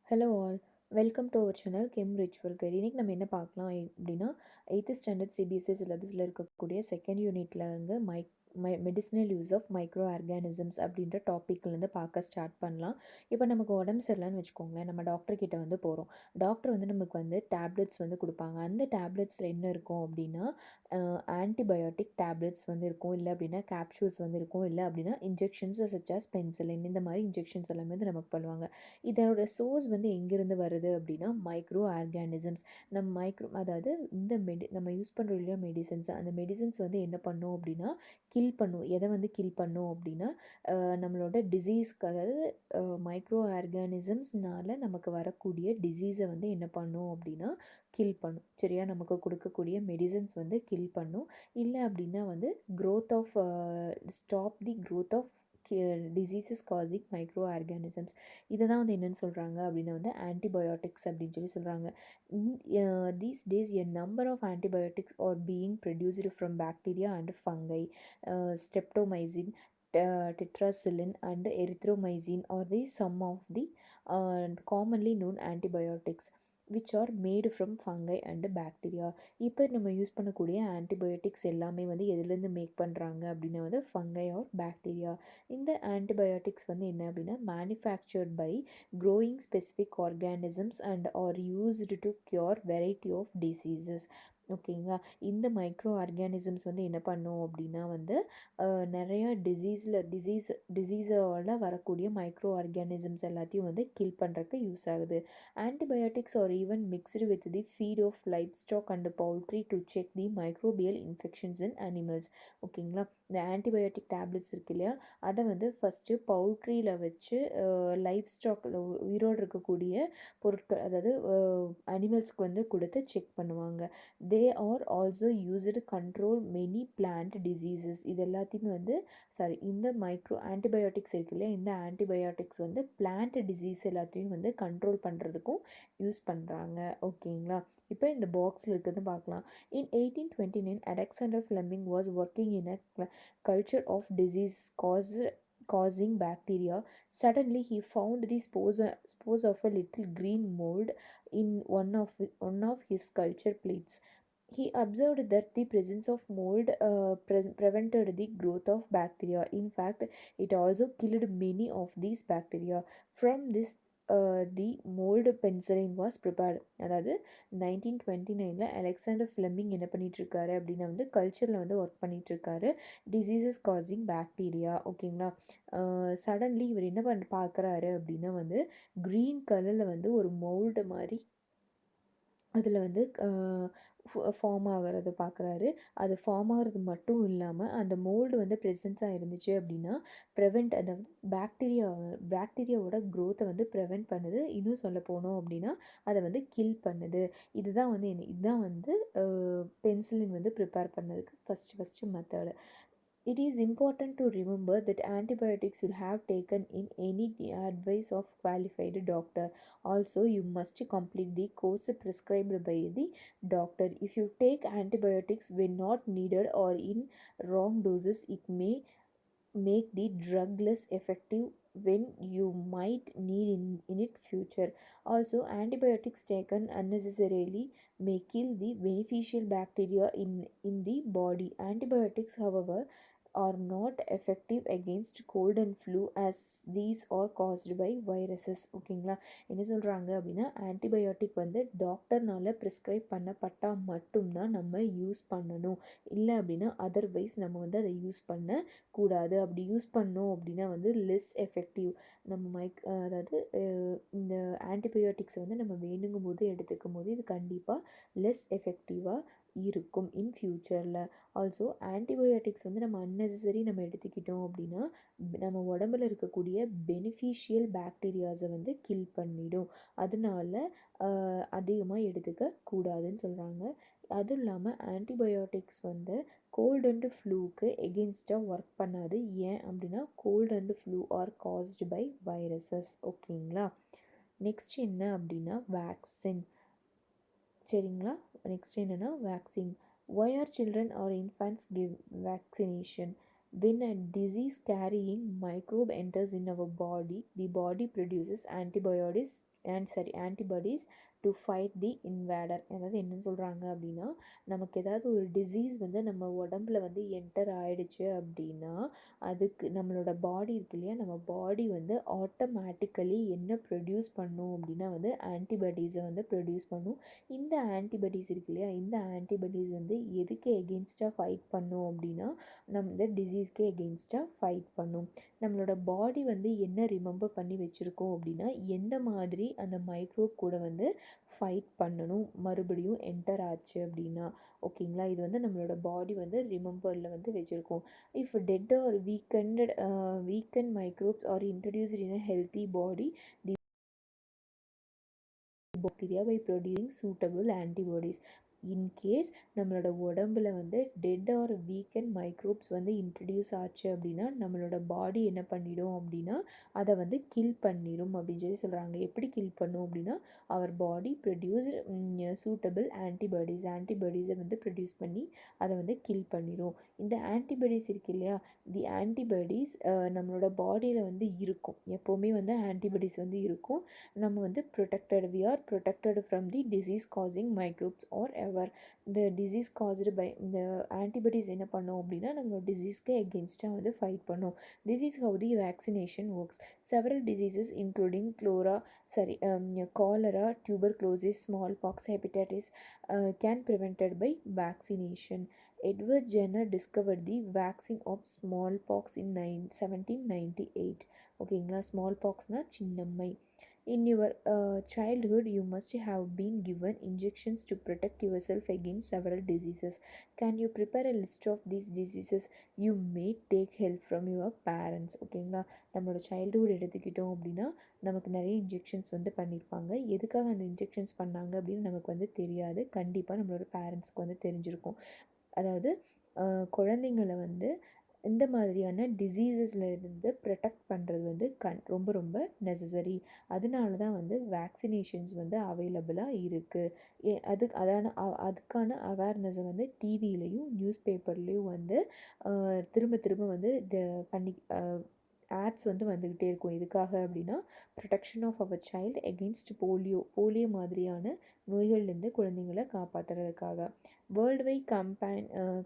Hello all, welcome to our channel chem ritual guide. இன்றைக்கி நம்ம என்ன பார்க்கலாம் அப்படின்னா, 8th ஸ்டாண்டர்ட் சிபிஎஸ்சி சிலபஸில் இருக்கக்கூடிய செகண்ட் யூனிட்ல இருந்து medicinal use of micro organisms அப்படின்ற டாப்பிக்லேருந்து பார்க்க ஸ்டார்ட் பண்ணலாம். இப்போ நமக்கு உடம்பு சரியில்லைன்னு வச்சுக்கோங்களேன், நம்ம டாக்டர் கிட்ட வந்து போகிறோம். டாக்டர் வந்து நமக்கு வந்து டேப்லெட்ஸ் வந்து கொடுப்பாங்க. அந்த டேப்லெட்ஸில் என்ன இருக்கும் அப்படின்னா, ஆன்டிபயோட்டிக் டேப்லெட்ஸ் வந்து இருக்கும், இல்லை அப்படின்னா கேப்சூல்ஸ் வந்து இருக்கும், இல்லை அப்படின்னா இன்ஜெக்ஷன்ஸ் சச் ஆஸ் பென்சிலின், இந்த மாதிரி இன்ஜெக்ஷன்ஸ் எல்லாமே வந்து நமக்கு பண்ணுவாங்க. இதனோட சோர்ஸ் வந்து எங்கேருந்து வருது அப்படின்னா மைக்ரோ ஆர்கானிசம்ஸ். அதாவது இந்த நம்ம யூஸ் பண்ணுறோம் இல்லையா மெடிசன்ஸ், அந்த மெடிசன்ஸ் வந்து என்ன பண்ணும் அப்படின்னா கில் பண்ணும். எதை வந்து கில் பண்ணும் அப்படின்னா நம்மளோட டிசீஸ்க்கு, அதாவது மைக்ரோ ஆர்கானிசம்ஸ்னால நமக்கு வரக்கூடிய டிசீஸை வந்து என்ன பண்ணும் அப்படின்னா கில் பண்ணும். சரியா, நமக்கு கொடுக்கக்கூடிய மெடிசன்ஸ் வந்து கில் பண்ணும். இல்லை அப்படின்னா வந்து growth of stop the growth of diseases causing micro organisms. இதை தான் வந்து என்னென்னு சொல்கிறாங்க அப்படின்னா வந்து ஆன்டிபயோட்டிக்ஸ் அப்படின்னு சொல்கிறாங்க. These days a number of antibiotics are being produced from bacteria and fungi. Streptomycin, tetracycline and erythromycin are the some of the commonly known antibiotics which are made from fungi and bacteria. இப்போ நம்ம use பண்ணக்கூடிய antibiotics எல்லாமே வந்து எதுலேருந்து make பண்ணுறாங்க அப்படின்னா வந்து fungi or bacteria. இந்த ஆன்டிபயோட்டிக்ஸ் வந்து என்ன அப்படின்னா manufactured by growing specific organisms and are used to cure variety of diseases. ஓகேங்களா, இந்த மைக்ரோ ஆர்கானிசம்ஸ் வந்து என்ன பண்ணும் அப்படின்னா வந்து நிறைய டிசீஸோட வரக்கூடிய மைக்ரோ ஆர்கானிசம்ஸ் எல்லாத்தையும் வந்து கில் பண்ணுறதுக்கு யூஸ் ஆகுது. Antibiotics are even mixed with the feed of livestock and poultry to check the microbial infections in animals. ஓகேங்களா, இந்த ஆன்டிபயோட்டிக் டேப்லெட்ஸ் இருக்கு இல்லையா, அதை வந்து ஃபஸ்ட்டு பவுல்ட்ரியில் வச்சு லைஃப் ஸ்டாக்கில் உயிரோடு இருக்கக்கூடிய பொருட்கள், அதாவது அனிமல்ஸ்க்கு வந்து கொடுத்து செக் பண்ணுவாங்க. They are also used control many plant diseases. இது எல்லாத்தையுமே வந்து இந்த மைக்ரோ ஆன்டிபயோட்டிக்ஸ் இருக்கு இல்லையா, இந்த ஆன்டிபயோட்டிக்ஸ் வந்து பிளான்ட் டிசீஸ் எல்லாத்தையும் வந்து கண்ட்ரோல் பண்ணுறதுக்கும் யூஸ் பண்ணுறாங்க. ஓகேங்களா, இப்போ இந்த பாக்ஸில் இருக்கிறது பார்க்கலாம். இன் 1829 Alexander Fleming was working in a culture of disease causing bacteria. Suddenly he found the spores of a little green mold in one of his culture plates. He observed that the presence of mold prevented the growth of bacteria. In fact, it also killed many of these bacteria. From this the mould penicillin was prepared. அதாவது 1929 Alexander Fleming என்ன பண்ணிகிட்ருக்காரு அப்படின்னா வந்து கல்ச்சரில் வந்து work பண்ணிகிட்ருக்காரு, diseases causing bacteria. ஓகேங்களா, suddenly இவர் என்ன பார்க்குறாரு அப்படின்னா வந்து க்ரீன் கலரில் வந்து ஒரு மோல்டு மாதிரி அதில் வந்து ஃபார்ம் ஆகிறது பார்க்குறாரு. அது ஃபார்ம் ஆகிறது மட்டும் இல்லாமல் அந்த மோல்டு வந்து ப்ரெசன்ஸாக இருந்துச்சு அப்படின்னா அதாவது பாக்டீரியாவோட க்ரோத்தை வந்து ப்ரிவெண்ட் பண்ணுது. இன்னும் சொல்ல போனோம் அப்படின்னா அதை வந்து கில் பண்ணுது. இதுதான் வந்து பென்சிலின் வந்து ப்ரிப்பேர் பண்ணதுக்கு first method. It is important to remember that antibiotics should have taken in any advice of qualified doctor. Also, you must complete the course prescribed by the doctor. If you take antibiotics when not needed or in wrong doses, it may make the drug less effective when you might need in it future. Also, antibiotics taken unnecessarily may kill the beneficial bacteria in the body. Antibiotics, however, are not effective against cold and flu as these are caused by viruses. ஓகேங்களா, என்ன சொல்கிறாங்க அப்படின்னா antibiotic வந்து டாக்டர்னால் prescribe பண்ணப்பட்டால் மட்டும்தான் நம்ம use பண்ணணும். இல்லை அப்படின்னா அதர்வைஸ் நம்ம வந்து அதை யூஸ் பண்ணக்கூடாது. அப்படி யூஸ் பண்ணோம் அப்படின்னா வந்து லெஸ் எஃபெக்டிவ். நம்ம அதாவது இந்த ஆன்டிபயோட்டிக்ஸை வந்து நம்ம வேணுங்கும் போது எடுத்துக்கும் போது இது கண்டிப்பாக லெஸ் எஃபெக்டிவாக இருக்கும் இன் ஃப்யூச்சரில். ஆல்சோ ஆன்டிபயோட்டிக்ஸ் வந்து நம்ம அன்னெசரி நம்ம எடுத்துக்கிட்டோம் அப்படின்னா நம்ம உடம்புல இருக்கக்கூடிய பெனிஃபிஷியல் பாக்டீரியாஸை வந்து கில் பண்ணிடும். அதனால அதிகமாக எடுத்துக்க கூடாதுன்னு சொல்கிறாங்க. அதுவும் இல்லாமல் ஆன்டிபயோட்டிக்ஸ் வந்து கோல்டு அண்டு ஃப்ளூக்கு எகென்ஸ்டாக ஒர்க் பண்ணாது. ஏன் அப்படின்னா cold and flu are caused by viruses. ஓகேங்களா, நெக்ஸ்ட் என்ன அப்படின்னா வேக்சின். சரிங்களா, நெக்ஸ்ட் என்னென்னா vaccine. Why are children or infants give vaccination? When a disease carrying microbe enters in our body, the body produces antibodies antibodies to fight the invader. அதாவது என்னன்னு சொல்கிறாங்க அப்படின்னா, நமக்கு ஏதாவது ஒரு டிசீஸ் வந்து நம்ம உடம்புல வந்து என்டர் ஆயிடுச்சு அப்படின்னா, அதுக்கு நம்மளோட பாடி இருக்கு இல்லையா, நம்ம பாடி வந்து ஆட்டோமேட்டிக்கலி என்ன ப்ரொடியூஸ் பண்ணும் அப்படின்னா வந்து ஆன்டிபாடிஸை வந்து ப்ரொடியூஸ் பண்ணும். இந்த ஆன்டிபாடிஸ் இருக்கு இல்லையா, இந்த ஆன்டிபாடிஸ் வந்து எதுக்கு எகென்ஸ்டாக ஃபைட் பண்ணும் அப்படின்னா, நம்ம இந்த டிசீஸ்க்கு எகென்ஸ்டாக ஃபைட் பண்ணும். நம்மளோட பாடி வந்து என்ன ரிமெம்பர் பண்ணி வச்சுருக்கோம் அப்படின்னா, எந்த மாதிரி அந்த மைக்ரோப் கூட வந்து ஃபைட் பண்ணணும் மறுபடியும் என்டர் ஆச்சு அப்படின்னா. ஓகேங்களா, இது வந்து நம்மளோட பாடி வந்து ரிமெம்பரில் வந்து வச்சுருக்கோம். If dead or weaken microbes are introduced in a healthy body, the bacteria by producing suitable antibodies. In case நம்மளோட உடம்புல வந்து டெட் ஆர் வீக்கன் மைக்ரோப்ஸ் வந்து இன்ட்ரடியூஸ் ஆச்சு அப்படின்னா, நம்மளோட பாடி என்ன பண்ணிடும் அப்படின்னா, அதை வந்து கில் பண்ணிடும் அப்படின்னு சொல்லி சொல்கிறாங்க. எப்படி கில் பண்ணும் அப்படின்னா, அவர் பாடி ப்ரொடியூஸ் சூட்டபிள் ஆன்டிபாடிஸை வந்து ப்ரொடியூஸ் பண்ணி அதை வந்து கில் பண்ணிடும். இந்த ஆன்டிபாடிஸ் இருக்கு இல்லையா, தி ஆன்டிபாடிஸ் நம்மளோட பாடியில் வந்து இருக்கும், எப்போவுமே வந்து ஆன்டிபாடிஸ் வந்து இருக்கும். நம்ம வந்து we are protected from the disease causing microbes or ever. இந்த டிசீஸ் காஸ்டு பை இந்த ஆன்டிபாடிஸ் என்ன பண்ணோம் அப்படின்னா, நம்மளோட டிசீஸ்க்கு எகென்ஸ்டாக வந்து ஃபைட் பண்ணும். This is how the vaccination works. Several diseases including cholera, tuberculosis, small pox, hepatitis can prevented by vaccination. Edward Jenner discovered the vaccine of small pox in 1798. ஓகேங்களா, ஸ்மால் பாக்ஸ்னால் சின்னம்மை. In your childhood, you must have been given injections to protect yourself against several diseases. Can you prepare a list of these diseases? You may take help from your parents. ஓகேங்களா, நம்மளோட childhood எடுத்துக்கிட்டோம் அப்படின்னா, நமக்கு நிறைய injections வந்து பண்ணியிருப்பாங்க. எதுக்காக அந்த இன்ஜெக்ஷன்ஸ் பண்ணாங்க அப்படின்னு நமக்கு வந்து தெரியாது. கண்டிப்பாக நம்மளோட பேரண்ட்ஸ்க்கு வந்து தெரிஞ்சிருக்கும். அதாவது குழந்தைங்களை வந்து இந்த மாதிரியான டிசீசஸில் இருந்து ப்ரொடெக்ட் பண்ணுறது வந்து ரொம்ப ரொம்ப நெசசரி. அதனால தான் வந்து வேக்சினேஷன்ஸ் வந்து அவைலபிளாக இருக்குது. அதுக்கான அவேர்னஸை வந்து டிவிலையும் நியூஸ் பேப்பர்லேயும் வந்து திரும்ப திரும்ப வந்து பண்ணி ஆட்ஸ் வந்து வந்துக்கிட்டே இருக்கும். எதுக்காக அப்படின்னா, protection of our child against polio மாதிரியான நோய்கள்லேருந்து குழந்தைங்களை காப்பாற்றுறதுக்காக. World wide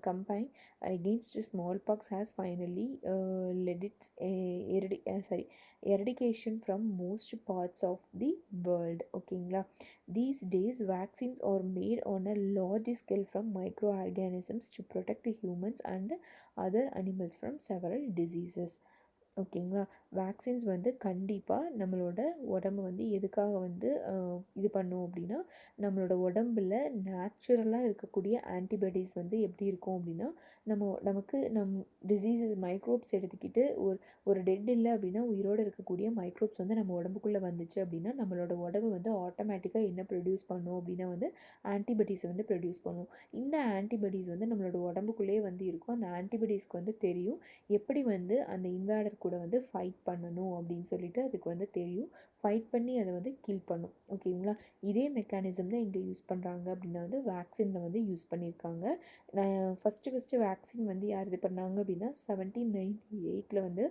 campaign against smallpox has finally led its eradication from most parts of the world. ஓகேங்களா, these days vaccines are made on a large scale from microorganisms to protect humans and other animals from several diseases. ஓகேங்களா, vaccines வந்து கண்டிப்பாக நம்மளோட உடம்பு வந்து எதுக்காக வந்து இது பண்ணும் அப்படின்னா, நம்மளோட உடம்பில் நேச்சுரலாக இருக்கக்கூடிய ஆன்டிபாடிஸ் வந்து எப்படி இருக்கும் அப்படின்னா, நமக்கு டிசீசஸ் மைக்ரோப்ஸ் எடுத்துக்கிட்டு ஒரு டெட் இல்லை அப்படின்னா, உயிரோடு இருக்கக்கூடிய மைக்ரோப்ஸ் வந்து நம்ம உடம்புக்குள்ளே வந்துச்சு அப்படின்னா, நம்மளோட உடம்பு வந்து ஆட்டோமேட்டிக்காக என்ன ப்ரொடியூஸ் பண்ணும் அப்படின்னா வந்து ஆன்டிபாடிஸை வந்து ப்ரொடியூஸ் பண்ணும். இந்த ஆன்டிபாடிஸ் வந்து நம்மளோட உடம்புக்குள்ளேயே வந்து இருக்கும். அந்த ஆன்டிபாடிஸ்க்கு வந்து தெரியும் எப்படி வந்து அந்த இன்வேடர் கூட வந்து ஃபைட் பண்ணணும் அப்படின்னு சொல்லிட்டு அதுக்கு வந்து தெரியும். ஃபைட் பண்ணி அதை வந்து கில் பண்ணும். ஓகேங்களா, இதே மெக்கானிசம் தான் இங்கே யூஸ் பண்ணுறாங்க அப்படின்னா வந்து வேக்சினில் வந்து யூஸ் பண்ணியிருக்காங்க. ஃபஸ்ட்டு வேக்சின் வந்து யார் இது பண்ணாங்க அப்படின்னா 1798 வந்து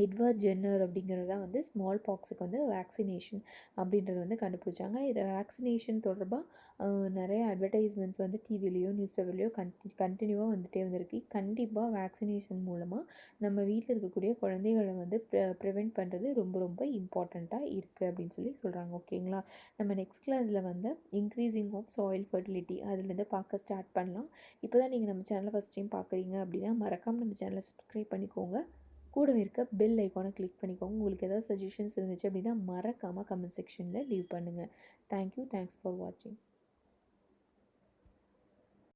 எட்வர்ட் ஜென்னர் அப்படிங்கிறது தான் வந்து ஸ்மால் பாக்ஸுக்கு வந்து வேக்சினேஷன் அப்படின்றது வந்து கண்டுபிடிச்சாங்க. இதை வேக்சினேஷன் தொடர்பாக நிறைய அட்வர்டைஸ்மெண்ட்ஸ் வந்து டிவிலேயோ நியூஸ் பேப்பர்லேயோ கண்டினியூவாக வந்துகிட்டே வந்திருக்கு. கண்டிப்பாக வேக்சினேஷன் மூலமாக நம்ம வீட்டில் இருக்கக்கூடிய குழந்தைகளை வந்து ப்ரிவெண்ட் பண்ணுறது ரொம்ப ரொம்ப இம்பார்ட்டண்ட்டாக இருக்குது அப்படின்னு சொல்லி சொல்கிறாங்க. ஓகேங்களா, நம்ம நெக்ஸ்ட் கிளாஸில் வந்து இன்க்ரீஸிங் ஆஃப் சாயில் ஃபர்டிலிட்டி அதுலேருந்து பார்க்க ஸ்டார்ட் பண்ணலாம். இப்போ தான் நீங்கள் நம்ம சேனலை ஃபஸ்ட் டைம் பார்க்குறீங்க அப்படின்னா மறக்காமல் நம்ம சேனலை சப்ஸ்கிரைப் பண்ணிக்கோங்க. கூடவே இருக்க பெல் ஐக்கானை கிளிக் பண்ணிக்கோங்க. உங்களுக்கு ஏதாவது சஜஷன்ஸ் இருந்துச்சு அப்படின்னா மறக்காமல் கமெண்ட் செக்ஷனில் லீவ் பண்ணுங்கள். தேங்க்யூ, தேங்க்ஸ் ஃபார் வாட்சிங்.